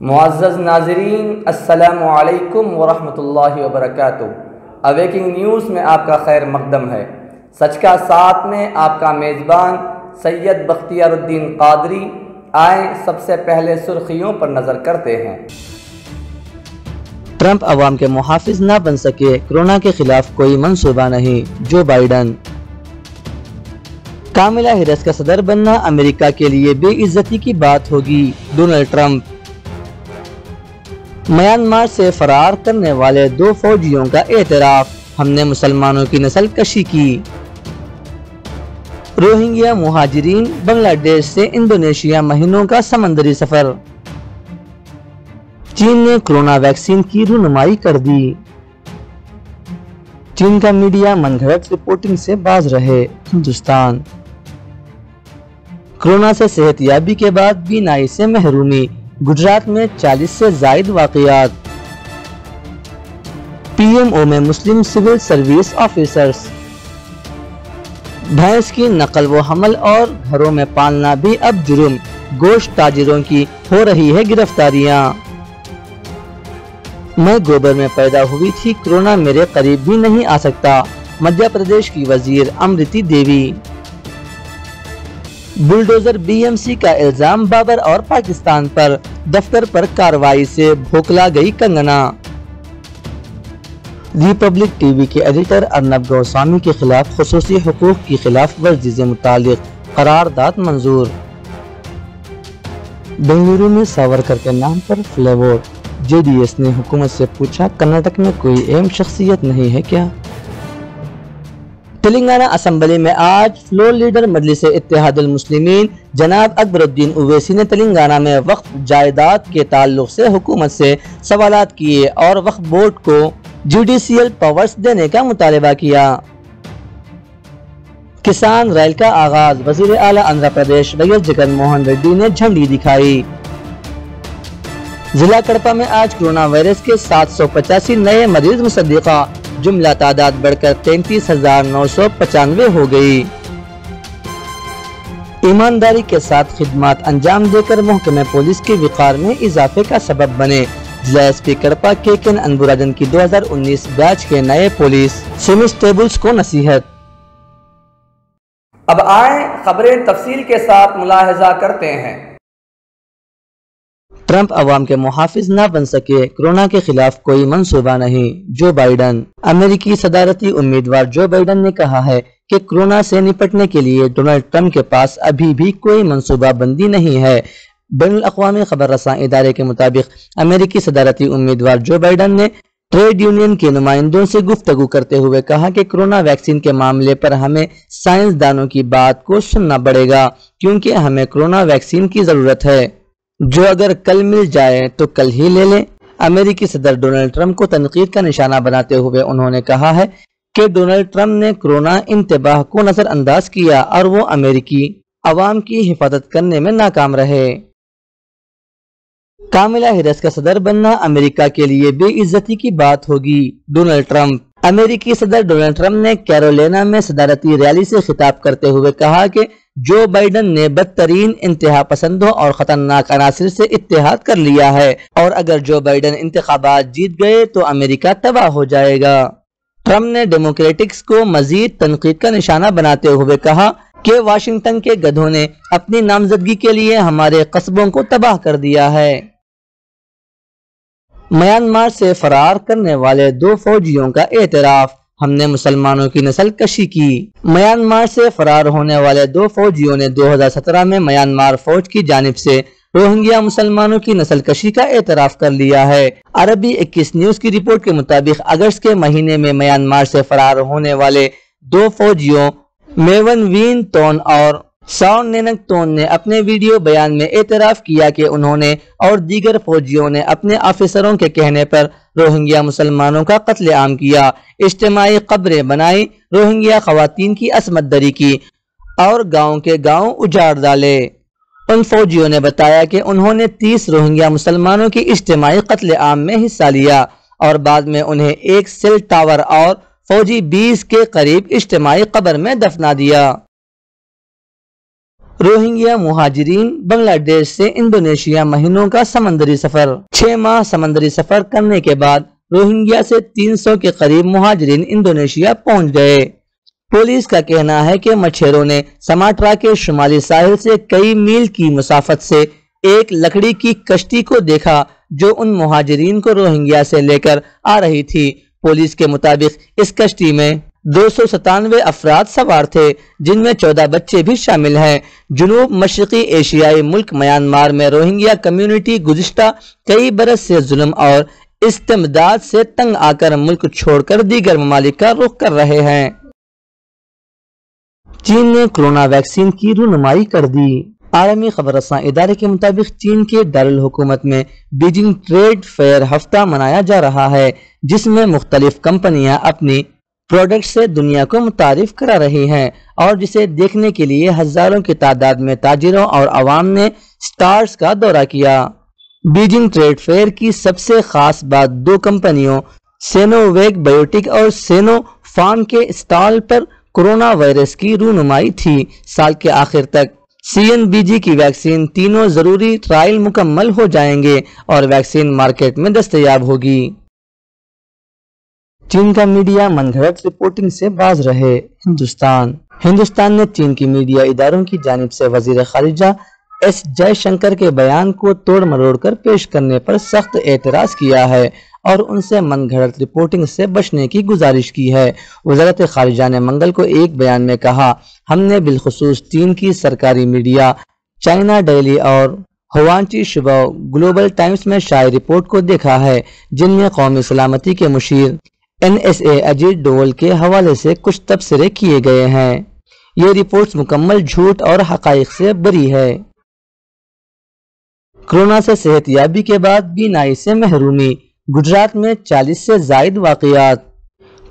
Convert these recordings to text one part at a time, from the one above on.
معزز ناظرین، السلام علیکم ورحمۃ اللہ وبرکاتہ۔ اویکنگ نیوز میں آپ کا خیر مقدم ہے۔ سچ کا ساتھ میں آپ کا میزبان سید بختیار الدین قادری۔ آئیں سب سے پہلے سرخیوں پر نظر کرتے ہیں۔ ٹرمپ عوام کے محافظ نہ بن سکے، کورونا کے خلاف کوئی منصوبہ نہیں، جو بائیڈن۔ کاملا ہیرس کا صدر بننا امریکہ کے لیے بے عزتی کی بات ہوگی، ڈونلڈ ٹرمپ۔ میانمار سے فرار کرنے والے 2 فوجیوں کا اعتراف، ہم نے مسلمانوں کی نسل کشی کی۔ روہنگیا مہاجرین بنگلہ دیش سے انڈونیشیا مہینوں کا سمندری سفر۔ چین نے کورونا ویکسین کی رونمائی کر دی۔ چین کا میڈیا من گھڑت رپورٹنگ سے باز رہے، ہندوستان۔ کورونا سے صحت یابی کے بعد بینائی سے محرومی، گجرات میں 40 سے زائد واقعات۔ پی ایم او میں مسلم سول سروس آفیسرز۔ بھینس کی نقل و حمل اور گھروں میں پالنا بھی اب جرم، گوشت تاجروں کی ہو رہی ہے گرفتاریاں۔ میں گوبر میں پیدا ہوئی تھی، کورونا میرے قریب بھی نہیں آ سکتا، مدھیہ پردیش کی وزیر امرتی دیوی۔ بلڈوزر بی ایم سی کا الزام بابر اور پاکستان پر، دفتر پر کارروائی سے بھوکلا گئی کنگنا۔ ریپبلک ٹی وی کے ایڈیٹر ارنب گوسوامی کے خلاف خصوصی حقوق کی خلاف ورزی سے متعلق قرارداد منظور۔ بنگلورو میں ساورکر کے نام پر فلائی اوور، جے ڈی ایس نے حکومت سے پوچھا کرناٹک میں کوئی اہم شخصیت نہیں ہے کیا؟ تلنگانہ اسمبلی میں آج فلور لیڈر مجلس اتحاد المسلمین جناب اکبر الدین اویسی نے تلنگانہ میں وقف جائیداد کے تعلق سے حکومت سے سوالات کیے اور وقف بورڈ کو جوڈیشیل پاورز دینے کا مطالبہ کیا۔ کسان ریل کا آغاز، وزیر اعلیٰ آندھرا پردیش وائس جگن موہن ریڈی نے جھنڈی دکھائی۔ ضلع کڑپا میں آج کورونا وائرس کے 785 نئے مریض مصدقہ، جملہ تعداد بڑھ کر 33,995 ہو گئی۔ ایمانداری کے ساتھ خدمات انجام دے کر محکمہ پولیس کے وقار میں اضافے کا سبب بنے، ضلع ایس پی کڑپا کے کین انبوراجن کی 2019 بیچ کے نئے پولیس سیمسٹیبلز کو نصیحت۔ اب آئیں خبریں تفصیل کے ساتھ ملاحظہ کرتے ہیں۔ ٹرمپ عوام کے محافظ نہ بن سکے، کورونا کے خلاف کوئی منصوبہ نہیں، جو بائیڈن۔ امریکی صدارتی امیدوار جو بائیڈن نے کہا ہے کہ کورونا سے نپٹنے کے لیے ڈونلڈ ٹرمپ کے پاس ابھی بھی کوئی منصوبہ بندی نہیں ہے۔ بین الاقوامی خبر رساں ادارے کے مطابق امریکی صدارتی امیدوار جو بائیڈن نے ٹریڈ یونین کے نمائندوں سے گفتگو کرتے ہوئے کہا کہ کورونا ویکسین کے معاملے پر ہمیں سائنسدانوں کی بات کو سننا پڑے گا، کیونکہ ہمیں کورونا ویکسین کی ضرورت ہے، جو اگر کل مل جائے تو کل ہی لے لیں۔ امریکی صدر ڈونلڈ ٹرمپ کو تنقید کا نشانہ بناتے ہوئے انہوں نے کہا ہے کہ ڈونلڈ ٹرمپ نے کورونا انتباہ کو نظر انداز کیا اور وہ امریکی عوام کی حفاظت کرنے میں ناکام رہے۔ کاملا ہیرس کا صدر بننا امریکہ کے لیے بے عزتی کی بات ہوگی، ڈونلڈ ٹرمپ۔ امریکی صدر ڈونلڈ ٹرمپ نے کیرولینا میں صدارتی ریلی سے خطاب کرتے ہوئے کہا کہ جو بائیڈن نے بدترین انتہا پسندوں اور خطرناک عناصر سے اتحاد کر لیا ہے، اور اگر جو بائیڈن انتخابات جیت گئے تو امریکہ تباہ ہو جائے گا۔ ٹرمپ نے ڈیموکریٹکس کو مزید تنقید کا نشانہ بناتے ہوئے کہا کہ واشنگٹن کے گدھوں نے اپنی نامزدگی کے لیے ہمارے قصبوں کو تباہ کر دیا ہے۔ میانمار سے فرار کرنے والے 2 فوجیوں کا اعتراف، ہم نے مسلمانوں کی نسل کشی کی۔ میانمار سے فرار ہونے والے 2 فوجیوں نے 2017 میں میانمار فوج کی جانب سے روہنگیا مسلمانوں کی نسل کشی کا اعتراف کر لیا ہے۔ عربی 21 نیوز کی رپورٹ کے مطابق اگست کے مہینے میں میانمار سے فرار ہونے والے 2 فوجیوں میون وین تون اور ساؤن نینک تون نے اپنے ویڈیو بیان میں اعتراف کیا کہ انہوں نے اور دیگر فوجیوں نے اپنے آفیسروں کے کہنے پر روہنگیا مسلمانوں کا قتل عام کیا، اجتماعی قبریں بنائی، روہنگیا خواتین کی عصمت دری کی اور گاؤں کے گاؤں اجاڑ ڈالے۔ ان فوجیوں نے بتایا کہ انہوں نے 30 روہنگیا مسلمانوں کی اجتماعی قتل عام میں حصہ لیا اور بعد میں انہیں ایک سیل ٹاور اور فوجی 20 کے قریب اجتماعی قبر میں دفنا دیا۔ روہنگیا مہاجرین بنگلہ دیش سے انڈونیشیا مہینوں کا سمندری سفر۔ 6 ماہ سمندری سفر کرنے کے بعد روہنگیا سے 300 کے قریب مہاجرین انڈونیشیا پہنچ گئے۔ پولیس کا کہنا ہے کہ مچھیروں نے سماٹرا کے شمالی ساحل سے کئی میل کی مسافت سے ایک لکڑی کی کشتی کو دیکھا جو ان مہاجرین کو روہنگیا سے لے کر آ رہی تھی۔ پولیس کے مطابق اس کشتی میں 297 افراد سوار تھے، جن میں 14 بچے بھی شامل ہیں۔ جنوب مشرقی ایشیائی ملک میانمار میں روہنگیا کمیونٹی گزشتہ کئی برس سے ظلم اور استبداد سے تنگ آ کر ملک چھوڑ کر دیگر ممالک کا رخ کر رہے ہیں۔ چین نے کورونا ویکسین کی رونمائی کر دی۔ عالمی خبر رساں ادارے کے مطابق چین کے دارالحکومت میں بیجنگ ٹریڈ فیئر ہفتہ منایا جا رہا ہے، جس میں مختلف کمپنیاں اپنی پروڈکٹ سے دنیا کو متعارف کرا رہی ہیں اور جسے دیکھنے کے لیے ہزاروں کی تعداد میں تاجروں اور عوام نے سٹارز کا دورہ کیا۔ بیجنگ ٹریڈ فیئر کی سب سے خاص بات 2 کمپنیوں سینو ویگ بایوٹیک اور سینو فارم کے اسٹال پر کورونا وائرس کی رونمائی تھی۔ سال کے آخر تک CNBG کی ویکسین تینوں ضروری ٹرائل مکمل ہو جائیں گے اور ویکسین مارکیٹ میں دستیاب ہوگی۔ چین کا میڈیا من گھڑت رپورٹنگ سے باز رہے۔ ہندوستان نے چین کی میڈیا اداروں کی جانب سے وزیر خارجہ ایس جے شنکر کے بیان کو توڑ مروڑ کر پیش کرنے پر سخت اعتراض کیا ہے اور ان سے من گھڑت رپورٹنگ سے بچنے کی گزارش کی ہے۔ وزارت خارجہ نے منگل کو ایک بیان میں کہا، ہم نے بالخصوص چین کی سرکاری میڈیا چائنا ڈیلی اور ہوانچی شبو گلوبل ٹائمز میں شائع رپورٹ کو دیکھا ہے، جن میں قومی سلامتی کے مشیر NSA اجیت ڈوول کے حوالے سے کچھ تبصرے کیے گئے ہیں۔ یہ رپورٹس مکمل جھوٹ اور حقائق سے بری ہے۔ کورونا سے صحت یابی کے بعد بینائی سے محرومی، گجرات میں 40 سے زائد واقعات۔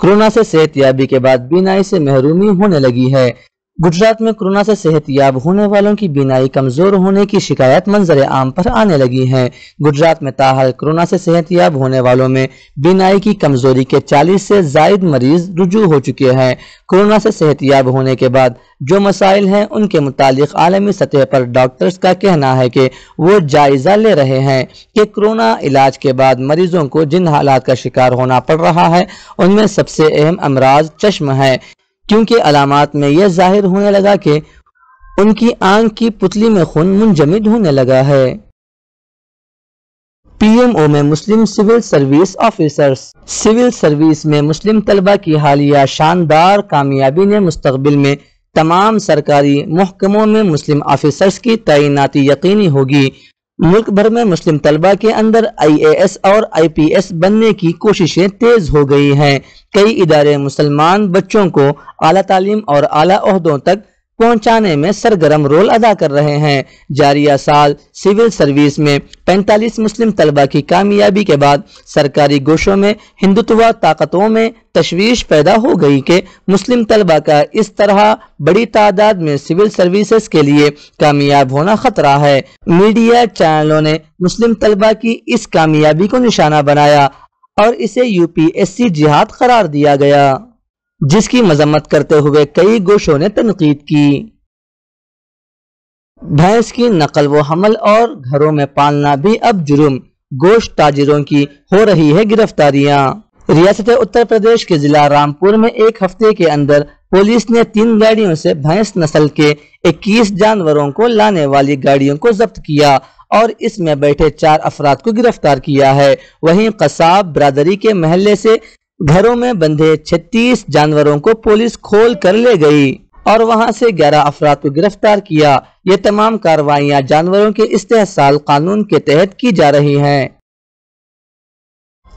کورونا سے صحت یابی کے بعد بینائی سے محرومی ہونے لگی ہے۔ گجرات میں کورونا سے صحت یاب ہونے والوں کی بینائی کمزور ہونے کی شکایات منظر عام پر آنے لگی ہیں۔ گجرات میں تاحال کورونا سے صحت یاب ہونے والوں میں بینائی کی کمزوری کے 40 سے زائد مریض رجوع ہو چکے ہیں۔ کورونا سے صحت یاب ہونے کے بعد جو مسائل ہیں ان کے متعلق عالمی سطح پر ڈاکٹرز کا کہنا ہے کہ وہ جائزہ لے رہے ہیں کہ کورونا علاج کے بعد مریضوں کو جن حالات کا شکار ہونا پڑ رہا ہے ان میں سب سے اہم امراض چشم ہے، کیونکہ علامات میں یہ ظاہر ہونے لگا کہ ان کی آنکھ کی پتلی میں خون منجمد ہونے لگا ہے۔ PMO میں مسلم civil service officers. Civil service میں مسلم طلبہ کی حالیہ شاندار کامیابی نے مستقبل میں تمام سرکاری محکموں میں مسلم آفیسرز کی تعیناتی یقینی ہوگی۔ ملک بھر میں مسلم طلبہ کے اندر IAS اور IPS بننے کی کوششیں تیز ہو گئی ہیں۔ کئی ادارے مسلمان بچوں کو اعلیٰ تعلیم اور اعلیٰ عہدوں تک پہنچانے میں سرگرم رول ادا کر رہے ہیں۔ جاریہ سال سول سروس میں 45 مسلم طلبہ کی کامیابی کے بعد سرکاری گوشوں میں ہندوتوا طاقتوں میں تشویش پیدا ہو گئی کہ مسلم طلبہ کا اس طرح بڑی تعداد میں سول سروسز کے لیے کامیاب ہونا خطرہ ہے۔ میڈیا چینلوں نے مسلم طلبہ کی اس کامیابی کو نشانہ بنایا اور اسے UPSC جہاد قرار دیا گیا، جس کی مذمت کرتے ہوئے کئی گوشوں نے تنقید کی۔ بھینس کی نقل و حمل اور گھروں میں پالنا بھی اب جرم، گوشت تاجروں کی ہو رہی ہے گرفتاریاں۔ ریاست اتر پردیش کے ضلع رامپور میں ایک ہفتے کے اندر پولیس نے 3 گاڑیوں سے بھینس نسل کے 21 جانوروں کو لانے والی گاڑیوں کو ضبط کیا اور اس میں بیٹھے 4 افراد کو گرفتار کیا ہے۔ وہیں قصاب برادری کے محلے سے گھروں میں بندھے 36 جانوروں کو پولیس کھول کر لے گئی اور وہاں سے 11 افراد کو گرفتار کیا۔ یہ تمام کارروائیاں جانوروں کے استحصال قانون کے تحت کی جا رہی ہیں۔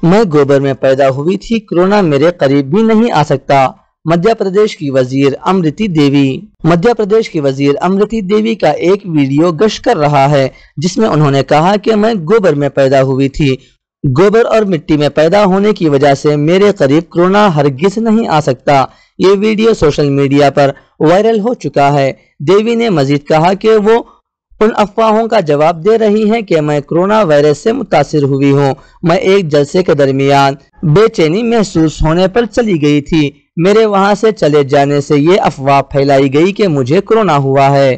میں گوبر میں پیدا ہوئی تھی، کورونا میرے قریب بھی نہیں آ سکتا۔ مدھیہ پردیش کی وزیر امرتی دیوی۔ مدھیہ پردیش کی وزیر امرتی دیوی کا ایک ویڈیو گشت کر رہا ہے جس میں انہوں نے کہا کہ میں گوبر میں پیدا ہوئی تھی، گوبر اور مٹی میں پیدا ہونے کی وجہ سے میرے قریب کورونا ہرگز نہیں آ سکتا۔ یہ ویڈیو سوشل میڈیا پر وائرل ہو چکا ہے۔ دیوی نے مزید کہا کہ وہ ان افواہوں کا جواب دے رہی ہیں کہ میں کورونا وائرس سے متاثر ہوئی ہوں۔ میں ایک جلسے کے درمیان بے چینی محسوس ہونے پر چلی گئی تھی۔ میرے وہاں سے چلے جانے سے یہ افواہ پھیلائی گئی کہ مجھے کورونا ہوا ہے۔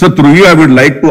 So through you, I would like to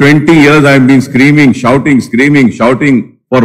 20 years I have been screaming, shouting for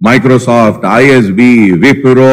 Microsoft, ISB, Wipro,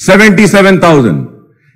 77,000.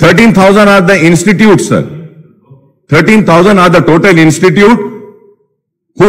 13,000 are the institutes, sir. 13,000 are the total institute who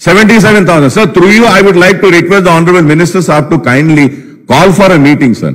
77,000. Sir, through you, I would like to request the Honorable Minister Sahab to kindly call for a meeting, sir.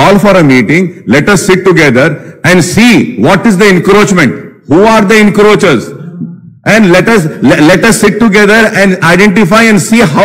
Call for a meeting. Let us sit together and see what is the encroachment. Who are the encroachers? And let us sit together and identify and see how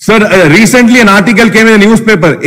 Sir, recently an article came in the newspaper.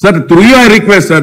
Sir, through you I request, sir,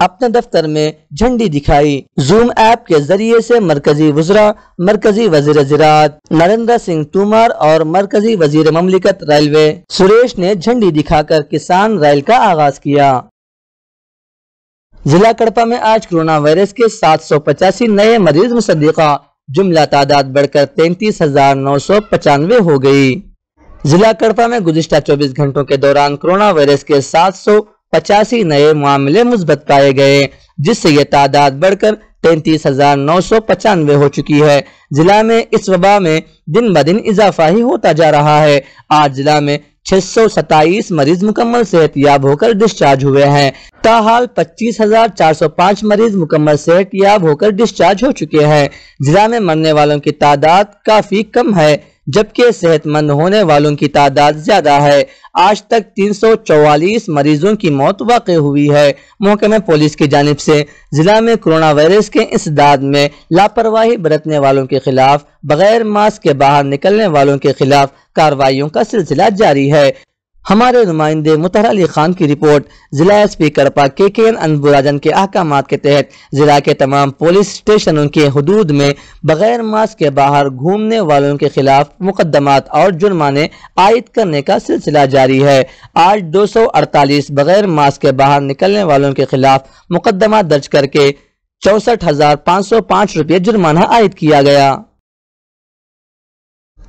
اپنے دفتر میں جھنڈی دکھائی۔ Zoom app کے ذریعے سے مرکزی وزراء، مرکزی وزیر زراعت نریندر سنگھ تومر اور مرکزی وزیر مملکت ریلوے سریش نے جھنڈی دکھا کر کسان ریل کا آغاز کیا۔ ضلع کڑپا میں آج کورونا وائرس کے 785 نئے مریض مصدقہ، جملہ تعداد بڑھ کر 33,995 ہو گئی۔ ضلع کڑپا میں گزشتہ 24 گھنٹوں کے دوران کورونا وائرس کے 785 نئے معاملے مثبت پائے گئے، جس سے یہ تعداد بڑھ کر 33,995 ہو چکی ہے۔ ضلع میں اس وبا میں دن بدن اضافہ ہی ہوتا جا رہا ہے۔ آج ضلع میں 627 مریض مکمل صحت یاب ہو کر ڈسچارج ہوئے ہیں۔ تاحال 25,405 مریض مکمل صحت یاب ہو کر ڈسچارج ہو چکے ہیں۔ ضلع میں مرنے والوں کی تعداد کافی کم ہے، جبکہ صحت مند ہونے والوں کی تعداد زیادہ ہے۔ آج تک 344 مریضوں کی موت واقع ہوئی ہے۔ محکمہ پولیس کی جانب سے ضلع میں کورونا وائرس کے انسداد میں لاپرواہی برتنے والوں کے خلاف، بغیر ماسک کے باہر نکلنے والوں کے خلاف کارروائیوں کا سلسلہ جاری ہے۔ ہمارے نمائندے مطہر علی خان کی رپورٹ۔ ضلع ایس پی کڑپا KKN انبوراجن کے احکامات کے تحت ضلع کے تمام پولیس اسٹیشنوں کے حدود میں بغیر ماسک کے باہر گھومنے والوں کے خلاف مقدمات اور جرمانے عائد کرنے کا سلسلہ جاری ہے۔ آج 248 بغیر ماسک کے باہر نکلنے والوں کے خلاف مقدمات درج کر کے 64,505 روپے جرمانہ عائد کیا گیا۔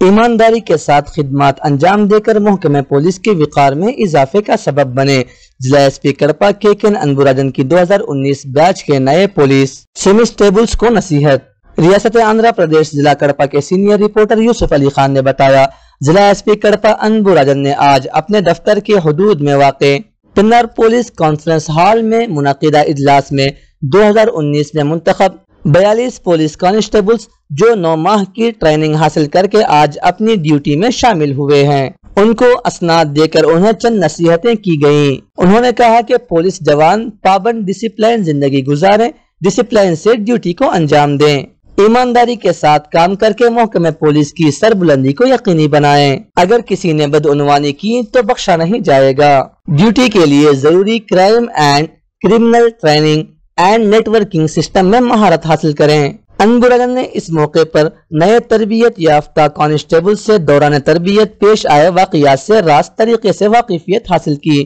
ایمانداری کے ساتھ خدمات انجام دے کر محکمہ پولیس کے وقار میں اضافے کا سبب بنے۔ ضلع ایس پی کڑپا KKN انبوراجن کی 2019 بیچ کے نئے پولیس سیمسٹیبلز کو نصیحت۔ ریاست آندھرا پردیش ضلع کڑپا کے سینئر رپورٹر یوسف علی خان نے بتایا، ضلع ایس پی کڑپا انبوراجن نے آج اپنے دفتر کے حدود میں واقع پنر پولیس کانفرنس ہال میں منعقدہ اجلاس میں 2019 میں منتخب 42 پولیس کانسٹیبلز جو 9 ماہ کی ٹریننگ حاصل کر کے آج اپنی ڈیوٹی میں شامل ہوئے ہیں، ان کو اسناد دے کر انہیں چند نصیحتیں کی گئیں۔ انہوں نے کہا کہ پولیس جوان پابند ڈسپلن زندگی گزاریں، ڈسپلن سے ڈیوٹی کو انجام دیں، ایمانداری کے ساتھ کام کر کے محکمہ پولیس کی سربلندی کو یقینی بنائیں۔ اگر کسی نے بدعنوانی کی تو بخشا نہیں جائے گا۔ ڈیوٹی کے لیے ضروری crime and criminal training and networking system میں مہارت حاصل کریں۔ انبوراجن نے اس موقع پر نئے تربیت یافتہ کانسٹیبل سے دوران تربیت پیش آئے واقعات سے راست طریقے سے واقفیت حاصل کی۔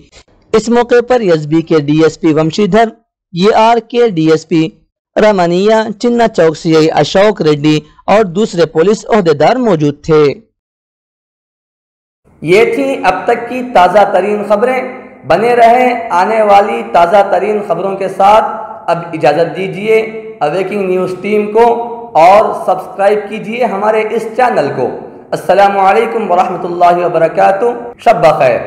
اس موقع پر SB کے DSP ومشی دھر، ER کے DSP رمانیہ، چنا چوک CI اشوک ریڈی اور دوسرے پولیس عہدیدار موجود تھے۔ یہ تھی اب تک کی تازہ ترین خبریں۔ بنے رہیں آنے والی تازہ ترین خبروں کے ساتھ۔ اب اجازت دیجیے اویکنگ نیوز ٹیم کو اور سبسکرائب کیجیے ہمارے اس چینل کو۔ السلام علیکم ورحمۃ اللہ وبرکاتہ۔ شب بخیر۔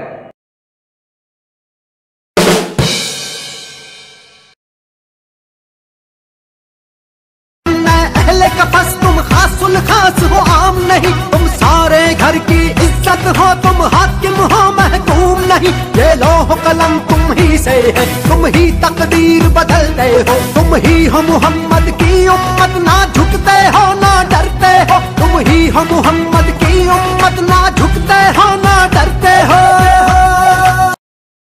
تم خاص الخاص ہو، عام نہیں، تم سارے گھر کی عزت ہو، تم حاکم ہو محکوم نہیں، یہ لوح قلم تم ہی سے ہے، تم ہی تقدیر بدلتے ہو، تم ہی ہو محمد کی امت، نہ جھکتے ہو نہ ڈرتے ہو، تم ہی ہو محمد کی امت، نہ جھکتے ہو نہ